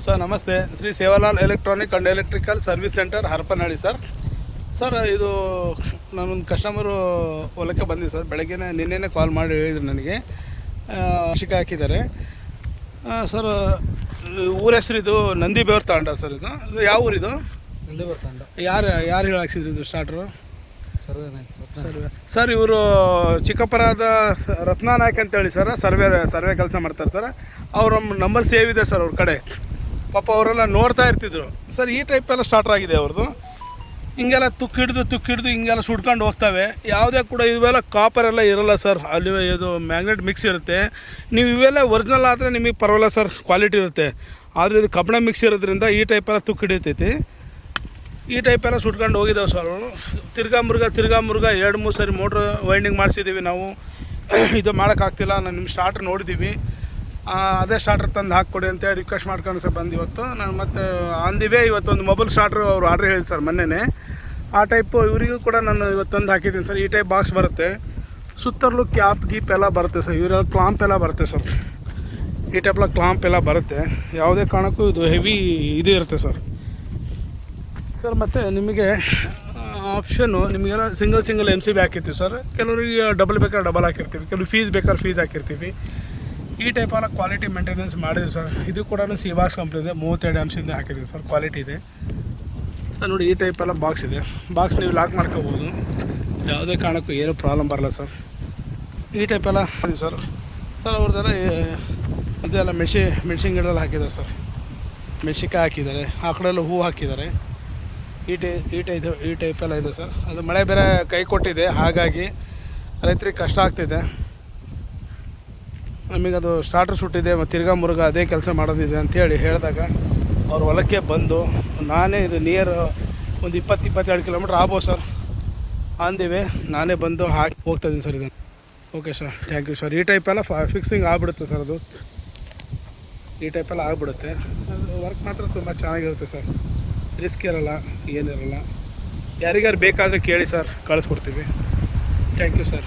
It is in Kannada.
ಸರ್ ನಮಸ್ತೆ, Shri Sevalal electronic and electrical service centre Harapanahalli sir. Sir ಇದು ನಾನೊಂದು ಕಸ್ಟಮರು ಹೊಲಕ್ಕೆ ಬಂದಿದ್ದೆ ಸರ್. ಬೆಳಗ್ಗೆ ನಿನ್ನೆನೇ ಕಾಲ್ ಮಾಡಿ ಹೇಳಿದ್ರು ನನಗೆ ಶಿಕ ಹಾಕಿದ್ದಾರೆ ಸರ್. ಊರ ಹೆಸರು ಇದು ನಂದಿ ಬೇವ್ರ ತಾಂಡ ಸರ್. ಇದು ಯಾವ ಊರಿದು? ನಂದಿ ಬೇವ್ರ ತಾಂಡ. ಯಾರು ಹೇಳಿ ಹಾಕ್ಸಿದ್ರು ಇದು ಸ್ಟಾರ್ಟ್ರು? ಸರ್ವೆ ಸರ್ ಇವರು ಚಿಕ್ಕಪ್ಪರಾದ ರತ್ನಾ ನಾಯ್ಕ ಅಂತೇಳಿ ಸರ್, ಸರ್ವೆ ಕೆಲಸ ಮಾಡ್ತಾರೆ ಸರ್. ಅವ್ರ ನಂಬರ್ ಸೇವ್ ಇದೆ ಸರ್ ಅವ್ರ ಕಡೆ. ಪಾಪ ಅವರೆಲ್ಲ ನೋಡ್ತಾ ಇರ್ತಿದ್ರು ಸರ್. ಈ ಟೈಪ್ ಎಲ್ಲ ಸ್ಟಾರ್ಟ್ ಆಗಿದೆ ಅವ್ರದ್ದು. ಹಿಂಗೆಲ್ಲ ತುಕ್ಕಿಡ್ದು ಹಿಂಗೆಲ್ಲ ಸುಡ್ಕೊಂಡು ಹೋಗ್ತವೆ. ಯಾವುದೇ ಕೂಡ ಇವೆಲ್ಲ ಕಾಪರ್ ಎಲ್ಲ ಇರೋಲ್ಲ ಸರ್. ಅಲ್ಲಿ ಇದು ಮ್ಯಾಗ್ನೆಟ್ ಮಿಕ್ಸ್ ಇರುತ್ತೆ. ನೀವು ಇವೆಲ್ಲ ಒರಿಜಿನಲ್ ಆದರೆ ನಿಮಗೆ ಪರವಾಗಿಲ್ಲ ಸರ್, ಕ್ವಾಲಿಟಿ ಇರುತ್ತೆ. ಆದರೆ ಇದು ಕಬ್ಬಣ ಮಿಕ್ಸ್ ಇರೋದ್ರಿಂದ ಈ ಟೈಪೆಲ್ಲ ತುಕ್ಕಿಡಿತೈತಿ. ಈ ಟೈಪೆಲ್ಲ ಸುಟ್ಕೊಂಡು ಹೋಗಿದ್ದಾವೆ ಸರ್ ಅವರು. ತಿರ್ಗಾ ಮುರುಗ 2-3 ಸರಿ ಮೋಟ್ರ್ ವೈಂಡಿಂಗ್ ಮಾಡಿಸಿದ್ದೀವಿ ನಾವು. ಇದು ಮಾಡೋಕ್ಕಾಗ್ತಿಲ್ಲ, ನಾನು ನಿಮ್ಮ ಸ್ಟಾರ್ಟ್ರ್ ನೋಡಿದ್ದೀವಿ, ಅದೇ ಸ್ಟಾರ್ಟ್ರ್ ತಂದು ಹಾಕ್ಕೊಡಿ ಅಂತ ರಿಕ್ವೆಸ್ಟ್ ಮಾಡ್ಕೊಂಡು ಸರ್ ಬಂದು ಇವತ್ತು ನಾನು ಮತ್ತೆ ಅಂದಿವೆ. ಇವತ್ತೊಂದು ಮೊಬೈಲ್ ಸ್ಟಾರ್ಟ್ರು ಅವರು ಆರ್ಡ್ರ್ ಹೇಳಿ ಸರ್ ಮೊನ್ನೆ. ಆ ಟೈಪು ಇವರಿಗೂ ಕೂಡ ನಾನು ಇವತ್ತು ತಂದು ಹಾಕಿದ್ದೀನಿ ಸರ್. ಈ ಟೈಪ್ ಬಾಕ್ಸ್ ಬರುತ್ತೆ, ಸುತ್ತಲೂ ಕ್ಯಾಪ್ ಗೀಪ್ ಎಲ್ಲ ಬರುತ್ತೆ ಸರ್. ಇವರೆಲ್ಲ ಕ್ಲಾಂಪ್ ಎಲ್ಲ ಬರುತ್ತೆ ಸರ್. ಈ ಟೈಪೆಲ್ಲ ಕ್ಲಾಂಪ್ ಎಲ್ಲ ಬರುತ್ತೆ. ಯಾವುದೇ ಕಾರಣಕ್ಕೂ ಇದು ಹೆವಿ ಇದು ಇರುತ್ತೆ ಸರ್. ಮತ್ತು ನಿಮಗೆ ಆಪ್ಷನ್ನು ನಿಮಗೆಲ್ಲ ಸಿಂಗಲ್ MCB ಹಾಕಿರ್ತೀವಿ ಸರ್. ಕೆಲವರಿಗೆ ಡಬಲ್ ಬೇಕಾದ್ರೆ ಡಬಲ್ ಹಾಕಿರ್ತೀವಿ, ಕೆಲವು ಫೀಸ್ ಬೇಕಾದ್ರೆ ಫೀಸ್ ಹಾಕಿರ್ತೀವಿ. ಈ ಟೈಪೆಲ್ಲ ಕ್ವಾಲಿಟಿ ಮೇಂಟೆನೆನ್ಸ್ ಮಾಡಿದ್ವಿ ಸರ್. ಇದು ಕೂಡ ಸಿಬಾಕ್ಸ್ ಕಂಪ್ನಿ ಇದೆ, 32 ಅಂಶದಿಂದ ಹಾಕಿದ್ದೀವಿ ಸರ್. ಕ್ವಾಲಿಟಿ ಇದೆ ಸರ್. ನೋಡಿ ಈ ಟೈಪೆಲ್ಲ ಬಾಕ್ಸ್ ಇದೆ. ಬಾಕ್ಸ್ ನೀವು ಲಾಕ್ ಮಾಡ್ಕೋಬೋದು, ಯಾವುದೇ ಕಾರಣಕ್ಕೂ ಏನೂ ಪ್ರಾಬ್ಲಮ್ ಬರಲ್ಲ ಸರ್. ಈ ಟೈಪೆಲ್ಲ ಇದೆ ಸರ್. ಅವ್ರದ್ದೆಲ್ಲ ಇದೆಲ್ಲ ಮೆಣಸಿನ ಗಿಡದಲ್ಲಿ ಹಾಕಿದ್ದಾರೆ ಸರ್. ಮೆಣಸಿನ್ಕಾಯಿ ಹಾಕಿದ್ದಾರೆ, ಆ ಕಡೆಲ್ಲ ಹೂ ಹಾಕಿದ್ದಾರೆ. ಈ ಟೈಪೆಲ್ಲ ಇದೆ ಸರ್. ಅದು ಮಳೆ ಬೇರೆ ಕೈ ಕೊಟ್ಟಿದೆ, ಹಾಗಾಗಿ ರೈತರಿಗೆ ಕಷ್ಟ ಆಗ್ತಿದೆ. ನಮಗದು ಸ್ಟಾರ್ಟರ್ ಸುಟ್ಟಿದೆ ಮತ್ತು ತಿರ್ಗಾ ಮುರುಗ ಅದೇ ಕೆಲಸ ಮಾಡೋದಿದೆ ಅಂಥೇಳಿ ಹೇಳಿದಾಗ ಅವ್ರ ಹೊಲಕ್ಕೆ ಬಂದು ನಾನೇ ಇದು ನಿಯರ್ ಒಂದು 20-22 ಕಿಲೋಮೀಟ್ರ್ ಆಗ್ಬೋದು ಸರ್. ಅಂದಿವೆ ನಾನೇ ಬಂದು ಹಾಕಿ ಹೋಗ್ತಾಯಿದ್ದೀನಿ ಸರ್ ಇದನ್ನು. Okay sir, thank you sir. ಈ ಟೈಪೆಲ್ಲ ಫಿಕ್ಸಿಂಗ್ ಆಗಿಬಿಡುತ್ತೆ ಸರ್. ಅದು ಈ ಟೈಪೆಲ್ಲ ಆಗಿಬಿಡುತ್ತೆ. ಅದು ವರ್ಕ್ ಮಾತ್ರ ತುಂಬ ಚೆನ್ನಾಗಿರುತ್ತೆ ಸರ್. ರಿಸ್ಕ್ ಇರೋಲ್ಲ, ಏನಿರೋಲ್ಲ. ಯಾರಿಗಾರು ಬೇಕಾದರೆ ಕೇಳಿ ಸರ್, ಕಳಿಸ್ಕೊಡ್ತೀವಿ. Thank you sir.